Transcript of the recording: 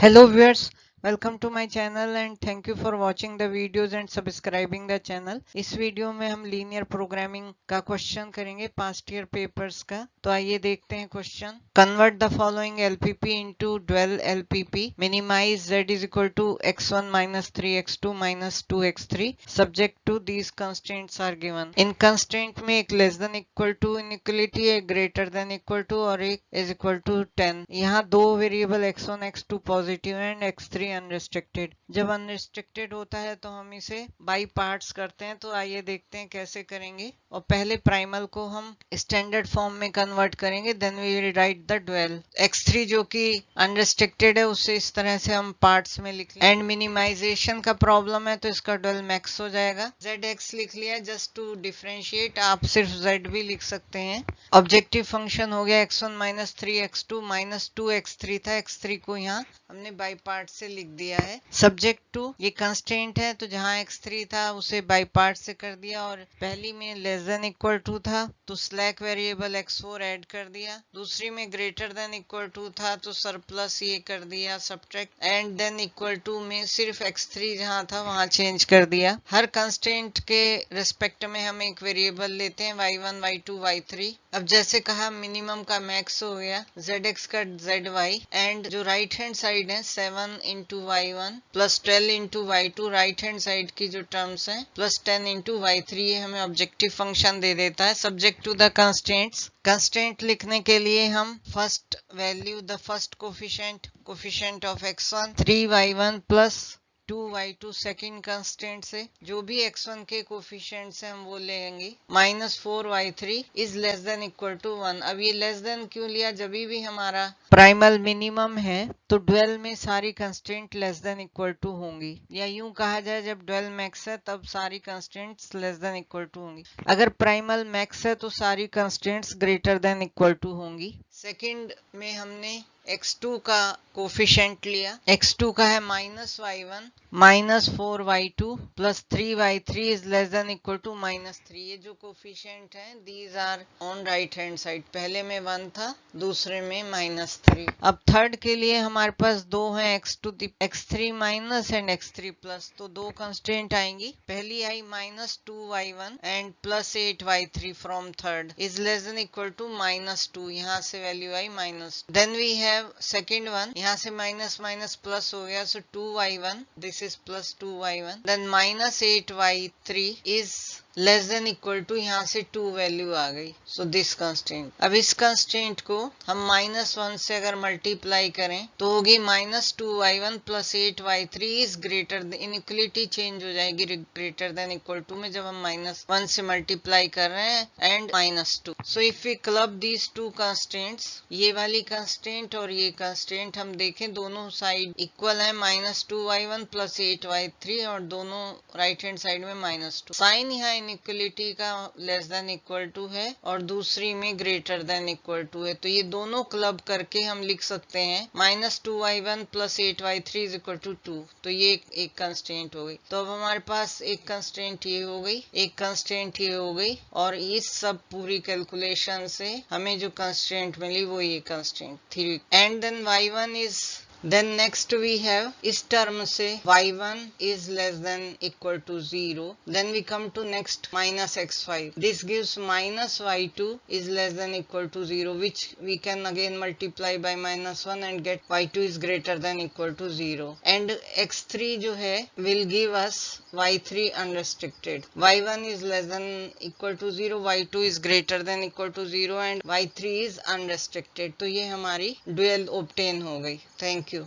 Hello viewers, welcome to my channel and thank you for watching the videos and subscribing the channel। इस video में हम linear programming का question करेंगे past year papers का। तो आइए देखते हैं question. Convert the following LPP into dual LPP. Minimize z is equal to x1 minus 3x2 minus 2x3 subject to these constraints are given. इन कंस्ट्रेंट में एक less than equal to inequality, एक greater than equal to और एक is equal to 10। यहाँ दो variable x1 x2 positive and x3 unrestricted. जब unrestricted होता है तो हम इसे बाई पार्ट्स करते हैं। तो आइए देखते हैं कैसे करेंगे। और पहले प्राइमल को हम स्टैंडर्ड फॉर्म में कन्वर्ट करेंगे, then we will write the dual. x3 जो कि अनरिस्ट्रिक्टेड है उसे इस तरह से हम पार्ट्स में लिख लें। एंड मिनिमाइजेशन का प्रॉब्लम है तो इसका ड्वेल मैक्स हो जाएगा। zx लिख लिया जस्ट टू डिफरेंशिएट, आप सिर्फ z भी लिख सकते हैं। ऑब्जेक्टिव फंक्शन हो गया x1 minus 3x2 minus 2x3 था। x3 को यहाँ हमने बाई पार्ट से लिख दिया है। सब्जेक्ट टू ये कंस्ट्रेंट है तो जहां x3 था उसे बाई पार्ट से कर दिया, और पहली में लेस देन इक्वल टू था तो स्लैक वेरिएबल x4 ऐड कर दिया। दूसरी में ग्रेटर देन इक्वल टू था तो सरप्लस ये कर दिया subtract. And then equal to में सिर्फ x3 जहां था वहां चेंज कर दिया। हर कंस्ट्रेंट के रिस्पेक्ट में हम एक वेरिएबल लेते हैं, y1 y2 y3। अब जैसे कहा मिनिमम का मैक्स हो गया, zx का zy एंड जो राइट हैंड साइड है 7 into y1 plus 12 into y2 right hand side की जो टर्म्स हैं प्लस 10 इंटू y3, ये हमें ऑब्जेक्टिव फंक्शन दे देता है subject to the constraints. Constraint लिखने के लिए हम first value the first coefficient of x1 3y1 plus 2y2 second constant से जो भी x1 के कोफिशिएंट्स हैं हम वो लेंगे, minus 4y3 is less than equal to 1। अब ये लेस देन क्यों लिया? जब भी हमारा प्राइमल मिनिमम है तो ड्वेल में सारी constant less than equal to होंगी, या यूं कहा जाए जब ड्वेल मैक्स है तब सारी constants less than equal to होंगी। अगर प्राइमल मैक्स है तो सारी constants greater than equal to होंगी। सेकेंड में हमने x2 का कोफिशिएंट लिया, x2 का है minus y1 minus 4y2 plus 3y3 is less than equal to minus 3। ये जो कोफिशिएंट है these are on right hand side, पहले में 1 था दूसरे में माइनस 3। अब थर्ड के लिए हमारे पास दो है x3 minus and x3 plus, तो दो कंस्टेंट आएंगी। पहली I minus 2y1 and plus 8y3 from third is less than equal to minus 2, यहाँ से value I minus. Then we have second one, यहाँ से माइनस माइनस प्लस हो गया, so 2y1 this is plus 2y1। Then minus 8y3 is less than equal to, यहाँ से 2 value आ गई, so this constraint. अब इस कंस्ट्रेंट को हम माइनस 1 से अगर मल्टीप्लाई करें तो होगी minus 2y1 plus 8y3 is greater, inequality change हो जाएगी ग्रेटर देन इक्वल टू में जब हम माइनस 1 से मल्टीप्लाई कर रहे हैं and minus 2। So if we club these two constraints, ये वाली कंस्ट्रेंट और ये कंस्ट्रेंट हम देखें दोनों साइड इक्वल है, माइनस 2y1 प्लस 8y3 और दोनों राइट हैंड साइड में माइनस 2। साइन यहाँ इनइक्वलिटी का लेस देन इक्वल टू है और दूसरी में ग्रेटर देन इक्वल टू है, तो ये दोनों क्लब करके हम लिख सकते हैं minus 2y1 plus 8y3 is equal to 2। तो ये एक कंस्ट्रेंट हो गई। तो अब हमारे पास एक कंस्ट्रेंट ये हो गई, एक कंस्ट्रेंट ये हो गई, और इस सब पूरी कैलकुलेशन से हमें जो कंस्ट्रेंट मिली वो ये कंस्ट्रेंट थी। And then y1 is, then next we have इस टर्म से y1 is less than equal to 0. Then we come to next minus x5. This gives minus y2 is less than equal to 0, which we can again multiply by minus 1 and get y2 is greater than equal to 0. And x3 जो है will give us y3 unrestricted. y1 is less than equal to 0, y2 is greater than equal to 0 and y3 is unrestricted. तो ये हमारी dual obtain हो गई। Thank you.